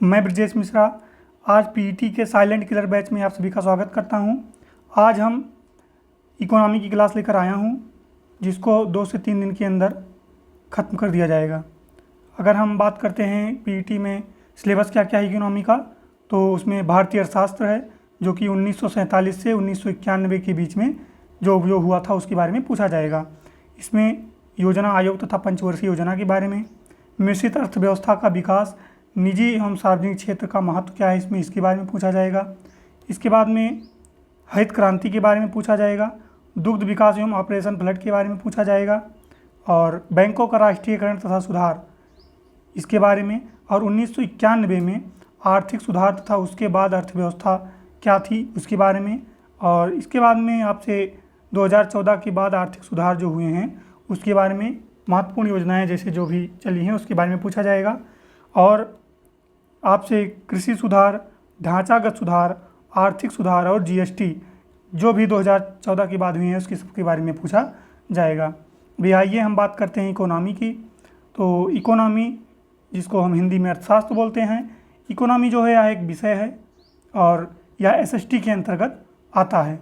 मैं ब्रजेश मिश्रा आज पीईटी के साइलेंट किलर बैच में आप सभी का स्वागत करता हूं। आज हम इकोनॉमी की क्लास लेकर आया हूं, जिसको 2 से 3 दिन के अंदर ख़त्म कर दिया जाएगा। अगर हम बात करते हैं पीईटी में सिलेबस क्या क्या है इकोनॉमी का, तो उसमें भारतीय अर्थशास्त्र है, जो कि 1947 से 1991 के बीच में जो उपयोग हुआ था उसके बारे में पूछा जाएगा। इसमें योजना आयोग तथा पंचवर्षीय योजना के बारे में, मिश्रित अर्थव्यवस्था का विकास, निजी एवं सार्वजनिक क्षेत्र का महत्व क्या है इसमें, इसके बारे में पूछा जाएगा। इसके बाद में हरित क्रांति के बारे में पूछा जाएगा, दुग्ध विकास एवं ऑपरेशन फ्लड के बारे में पूछा जाएगा, और बैंकों का राष्ट्रीयकरण तथा सुधार इसके बारे में, और 1991 में आर्थिक सुधार तथा उसके बाद अर्थव्यवस्था क्या थी उसके बारे में, और इसके बाद में आपसे 2014 के बाद आर्थिक सुधार जो हुए हैं उसके बारे में, महत्वपूर्ण योजनाएं जैसे जो भी चली हैं उसके बारे में पूछा जाएगा। और आपसे कृषि सुधार, ढांचागत सुधार, आर्थिक सुधार और जीएसटी जो भी 2014 के बाद हुए हैं उसके सबके बारे में पूछा जाएगा। भी आइए हम बात करते हैं इकोनॉमी की। तो इकोनॉमी, जिसको हम हिंदी में अर्थशास्त्र बोलते हैं, इकोनॉमी जो है यह एक विषय है और यह एसएसटी के अंतर्गत आता है।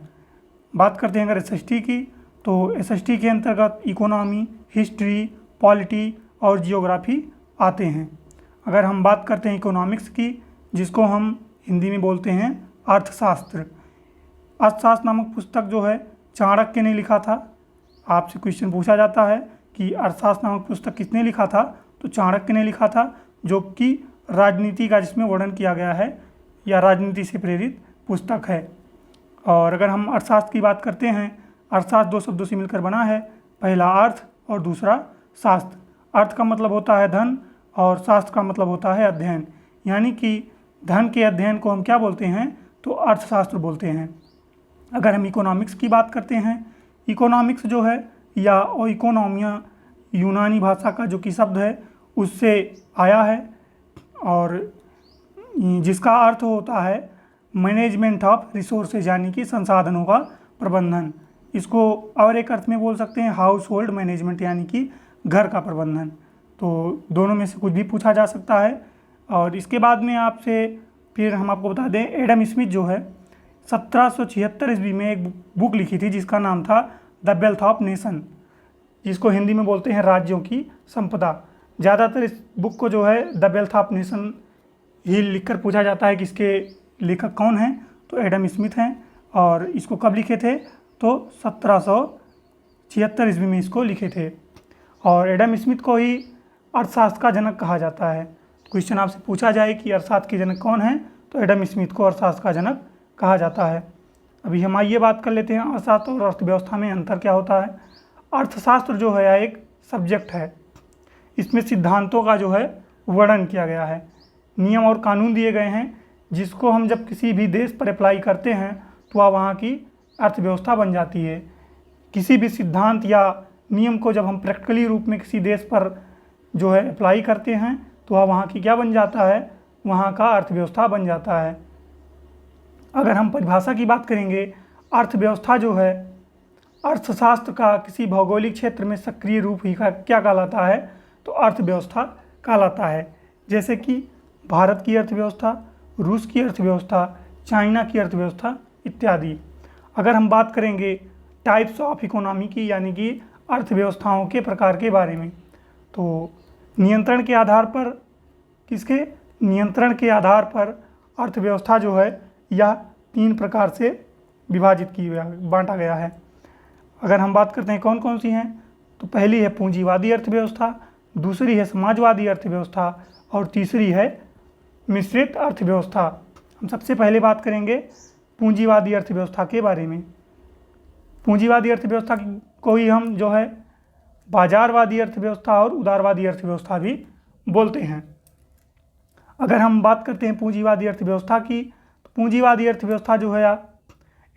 बात करते हैं अगर एसएसटी की, तो एसएसटी के अंतर्गत इकोनॉमी, हिस्ट्री, पॉलिटी और जियोग्राफी आते हैं। अगर हम बात करते हैं इकोनॉमिक्स की, जिसको हम हिंदी में बोलते हैं अर्थशास्त्र, अर्थशास्त्र नामक पुस्तक जो है चाणक्य ने लिखा था। आपसे क्वेश्चन पूछा जाता है कि अर्थशास्त्र नामक पुस्तक किसने लिखा था, तो चाणक्य ने लिखा था, जो कि राजनीति का जिसमें वर्णन किया गया है या राजनीति से प्रेरित पुस्तक है। और अगर हम अर्थशास्त्र की बात करते हैं, अर्थशास्त्र 2 शब्दों से मिलकर बना है, पहला अर्थ और दूसरा शास्त्र। अर्थ का मतलब होता है धन और शास्त्र का मतलब होता है अध्ययन, यानी कि धन के अध्ययन को हम क्या बोलते हैं, तो अर्थशास्त्र बोलते हैं। अगर हम इकोनॉमिक्स की बात करते हैं, इकोनॉमिक्स जो है या इकोनॉमिया यूनानी भाषा का जो कि शब्द है उससे आया है, और जिसका अर्थ होता है मैनेजमेंट ऑफ रिसोर्सेज, यानी कि संसाधनों का प्रबंधन। इसको और एक अर्थ में बोल सकते हैं हाउस होल्ड मैनेजमेंट, यानी कि घर का प्रबंधन। तो दोनों में से कुछ भी पूछा जा सकता है। और इसके बाद में आपसे फिर हम आपको बता दें, एडम स्मिथ जो है 1776 ईस्वी में एक बुक लिखी थी जिसका नाम था द वेल्थ ऑफ नेशन, जिसको हिंदी में बोलते हैं राज्यों की संपदा। ज़्यादातर इस बुक को जो है द वेल्थ ऑफ नेशन ही लिखकर पूछा जाता है कि इसके लेखक कौन हैं, तो एडम स्मिथ हैं। और इसको कब लिखे थे, तो 1776 ईस्वी में इसको लिखे थे। और एडम स्मिथ को ही अर्थशास्त्र का जनक कहा जाता है। क्वेश्चन आपसे पूछा जाए कि अर्थशास्त्र के जनक कौन है, तो एडम स्मिथ को अर्थशास्त्र का जनक कहा जाता है। अभी हम आइए बात कर लेते हैं अर्थशास्त्र और अर्थव्यवस्था में अंतर क्या होता है। अर्थशास्त्र जो है एक सब्जेक्ट है, इसमें सिद्धांतों का जो है वर्णन किया गया है, नियम और कानून दिए गए हैं, जिसको हम जब किसी भी देश पर अप्लाई करते हैं तो वह वहाँ की अर्थव्यवस्था बन जाती है। किसी भी सिद्धांत या नियम को जब हम प्रैक्टिकली रूप में किसी देश पर जो है अप्लाई करते हैं तो वह वहाँ की क्या बन जाता है, वहाँ का अर्थव्यवस्था बन जाता है। अगर हम परिभाषा की बात करेंगे, अर्थव्यवस्था जो है अर्थशास्त्र का किसी भौगोलिक क्षेत्र में सक्रिय रूप ही का क्या कहलाता है, तो अर्थव्यवस्था कहलाता है। जैसे कि भारत की अर्थव्यवस्था, रूस की अर्थव्यवस्था, चाइना की अर्थव्यवस्था इत्यादि। अगर हम बात करेंगे टाइप्स ऑफ इकोनॉमी की, यानी कि अर्थव्यवस्थाओं के प्रकार के बारे में, तो नियंत्रण के आधार पर, किसके नियंत्रण के आधार पर अर्थव्यवस्था जो है यह 3 प्रकार से विभाजित बांटा गया है। अगर हम बात करते हैं कौन कौन सी हैं, तो पहली है पूंजीवादी अर्थव्यवस्था, दूसरी है समाजवादी अर्थव्यवस्था और तीसरी है मिश्रित अर्थव्यवस्था। हम सबसे पहले बात करेंगे पूंजीवादी अर्थव्यवस्था के बारे में। पूंजीवादी अर्थव्यवस्था को ही हम जो है बाजारवादी अर्थव्यवस्था और उदारवादी अर्थव्यवस्था भी बोलते हैं। अगर हम बात करते हैं पूंजीवादी अर्थव्यवस्था की, तो पूंजीवादी अर्थव्यवस्था जो है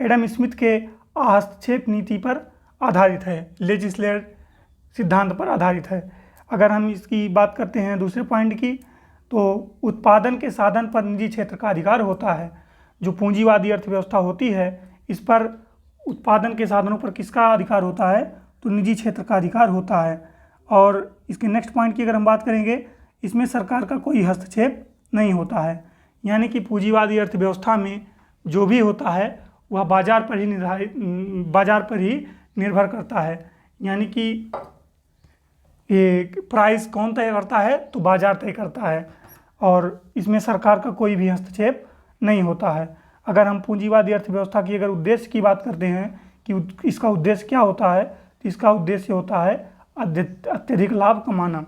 एडम स्मिथ के हस्तक्षेप नीति पर आधारित है, लेजिस्लेटिव सिद्धांत पर आधारित है। अगर हम इसकी बात करते हैं दूसरे पॉइंट की, तो उत्पादन के साधन पर निजी क्षेत्र का अधिकार होता है। जो पूंजीवादी अर्थव्यवस्था होती है, इस पर उत्पादन के साधनों पर किसका अधिकार होता है, तो निजी क्षेत्र का अधिकार होता है। और इसके नेक्स्ट पॉइंट की अगर हम बात करेंगे, इसमें सरकार का कोई हस्तक्षेप नहीं होता है। यानी कि पूंजीवादी अर्थव्यवस्था में जो भी होता है वह बाजार पर ही निर्भर करता है। यानी कि ये प्राइस कौन तय करता है, तो बाजार तय करता है, और इसमें सरकार का कोई भी हस्तक्षेप नहीं होता है। अगर हम पूंजीवादी अर्थव्यवस्था की अगर उद्देश्य की बात करते हैं कि इसका उद्देश्य क्या होता है, तो इसका उद्देश्य होता है अत्यधिक लाभ कमाना।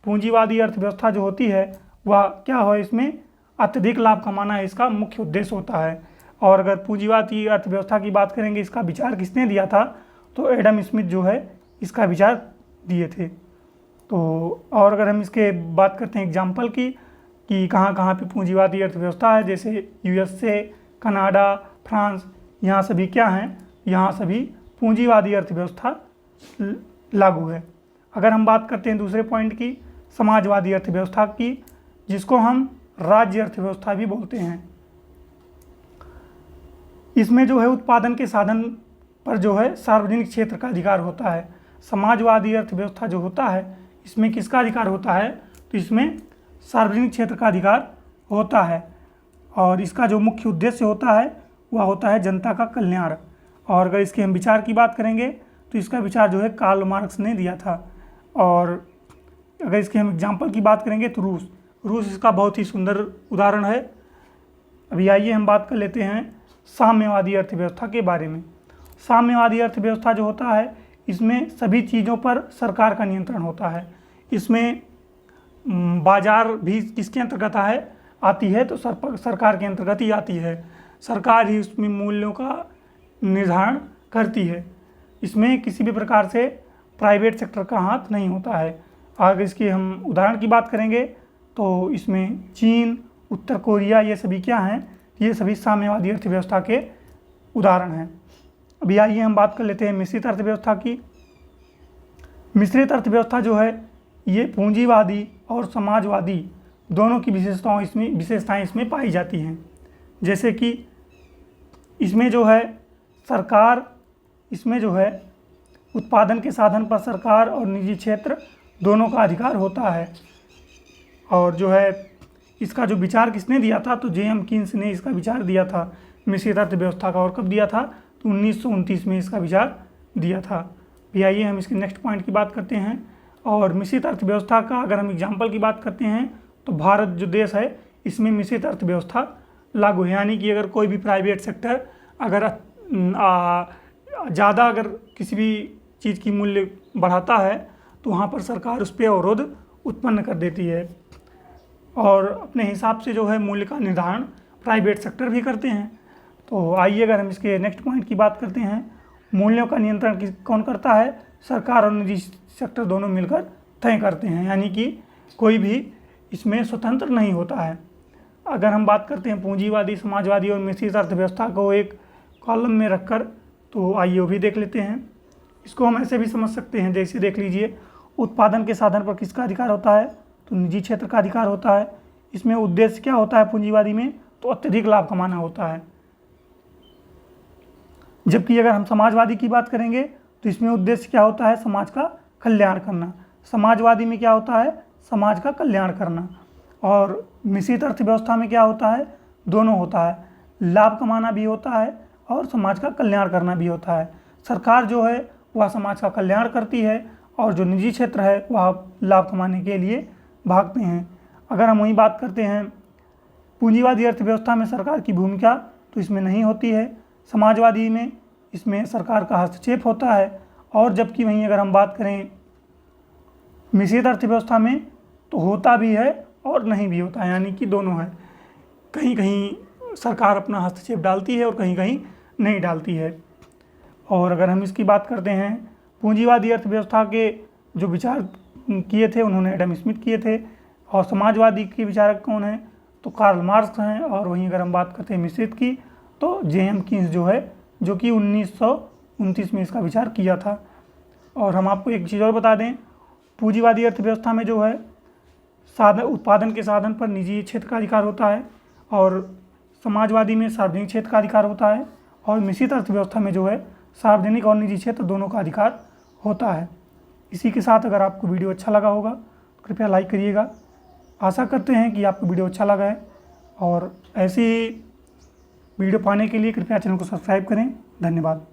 पूंजीवादी अर्थव्यवस्था जो होती है वह क्या हो, इसमें अत्यधिक लाभ कमाना इसका मुख्य उद्देश्य होता है। और अगर पूंजीवादी अर्थव्यवस्था की बात करेंगे, इसका विचार किसने दिया था, तो एडम स्मिथ जो है इसका विचार दिए थे। तो और अगर हम इसके बात करते हैं एग्जाम्पल की कि कहाँ कहाँ पे पूंजीवादी अर्थव्यवस्था है, जैसे यूएसए, कनाडा, फ्रांस, यहाँ सभी क्या हैं, यहाँ सभी पूंजीवादी अर्थव्यवस्था लागू है। अगर हम बात करते हैं दूसरे पॉइंट की, समाजवादी अर्थव्यवस्था की, जिसको हम राज्य अर्थव्यवस्था भी बोलते हैं। इसमें जो है उत्पादन के साधन पर जो है सार्वजनिक क्षेत्र का अधिकार होता है। समाजवादी अर्थव्यवस्था जो होता है इसमें किसका अधिकार होता है, तो इसमें सार्वजनिक क्षेत्र का अधिकार होता है, और इसका जो मुख्य उद्देश्य होता है वह होता है जनता का कल्याण। और अगर इसके हम विचार की बात करेंगे तो इसका विचार जो है कार्ल मार्क्स ने दिया था। और अगर इसके हम एग्जाम्पल की बात करेंगे तो रूस इसका बहुत ही सुंदर उदाहरण है। अभी आइए हम बात कर लेते हैं साम्यवादी अर्थव्यवस्था के बारे में। साम्यवादी अर्थव्यवस्था जो होता है इसमें सभी चीज़ों पर सरकार का नियंत्रण होता है। इसमें बाजार भी किसके अंतर्गत आती है, तो सरकार के अंतर्गत ही आती है। सरकार ही उसमें मूल्यों का निर्धारण करती है। इसमें किसी भी प्रकार से प्राइवेट सेक्टर का हाथ नहीं होता है। अगर इसकी हम उदाहरण की बात करेंगे तो इसमें चीन, उत्तर कोरिया, ये सभी क्या हैं, ये सभी साम्यवादी अर्थव्यवस्था के उदाहरण हैं। अभी आइए हम बात कर लेते हैं मिश्रित अर्थव्यवस्था की। मिश्रित अर्थव्यवस्था जो है ये पूंजीवादी और समाजवादी दोनों की विशेषताएं इसमें पाई जाती हैं। जैसे कि इसमें जो है सरकार, इसमें जो है उत्पादन के साधन पर सरकार और निजी क्षेत्र दोनों का अधिकार होता है। और जो है इसका जो विचार किसने दिया था, तो जेएम कीन्स ने इसका विचार दिया था मिश्रित अर्थव्यवस्था का। और कब दिया था, तो 1929 में इसका विचार दिया था। भी आइए हम इसके नेक्स्ट पॉइंट की बात करते हैं। और मिश्रित अर्थव्यवस्था का अगर हम एग्जाम्पल की बात करते हैं तो भारत जो देश है इसमें मिश्रित अर्थव्यवस्था लागू है। यानी कि अगर कोई भी प्राइवेट सेक्टर अगर ज़्यादा अगर किसी भी चीज़ की मूल्य बढ़ाता है तो वहाँ पर सरकार उस पर अवरोध उत्पन्न कर देती है, और अपने हिसाब से जो है मूल्य का निर्धारण प्राइवेट सेक्टर भी करते हैं। तो आइए अगर हम इसके नेक्स्ट पॉइंट की बात करते हैं, मूल्यों का नियंत्रण कौन करता है, सरकार और निजी सेक्टर दोनों मिलकर तय करते हैं। यानी कि कोई भी इसमें स्वतंत्र नहीं होता है। अगर हम बात करते हैं पूंजीवादी, समाजवादी और मिश्रित अर्थव्यवस्था को एक कॉलम में रखकर, तो आइए वो भी देख लेते हैं। इसको हम ऐसे भी समझ सकते हैं, जैसे देख लीजिए, उत्पादन के साधन पर किसका अधिकार होता है, तो निजी क्षेत्र का अधिकार होता है। इसमें उद्देश्य क्या होता है पूंजीवादी में, तो अत्यधिक लाभ कमाना होता है। जबकि अगर हम समाजवादी की बात करेंगे तो इसमें उद्देश्य क्या होता है, समाज का कल्याण करना। समाजवादी में क्या होता है, समाज का कल्याण करना। और मिश्रित अर्थव्यवस्था में क्या होता है, दोनों होता है, लाभ कमाना भी होता है और समाज का कल्याण करना भी होता है। सरकार जो है वह समाज का कल्याण करती है और जो निजी क्षेत्र है वह लाभ कमाने के लिए भागते हैं। अगर हम वही बात करते हैं पूंजीवादी अर्थव्यवस्था में सरकार की भूमिका तो इसमें नहीं होती है, समाजवादी में इसमें सरकार का हस्तक्षेप होता है। और जबकि वहीं अगर हम बात करें मिश्रित अर्थव्यवस्था में तो होता भी है और नहीं भी होता है, यानी कि दोनों है। कहीं कहीं सरकार अपना हस्तक्षेप डालती है और कहीं कहीं नहीं डालती है। और अगर हम इसकी बात करते हैं पूंजीवादी अर्थव्यवस्था के जो विचार किए थे उन्होंने एडम स्मिथ किए थे, और समाजवादी के विचारक कौन हैं, तो कार्ल मार्क्स हैं। और वहीं अगर हम बात करते हैं मिश्रित की तो जेएम कीन्स जो है, जो कि 1929 में इसका विचार किया था। और हम आपको एक चीज़ और बता दें, पूंजीवादी अर्थव्यवस्था में जो है उत्पादन के साधन पर निजी क्षेत्र का अधिकार होता है, और समाजवादी में सार्वजनिक क्षेत्र का अधिकार होता है, और मिश्रित अर्थव्यवस्था में जो है सार्वजनिक और निजी क्षेत्र दोनों का अधिकार होता है। इसी के साथ अगर आपको वीडियो अच्छा लगा होगा तो कृपया लाइक करिएगा। आशा करते हैं कि आपको वीडियो अच्छा लगा है, और ऐसी वीडियो पाने के लिए कृपया चैनल को सब्सक्राइब करें। धन्यवाद।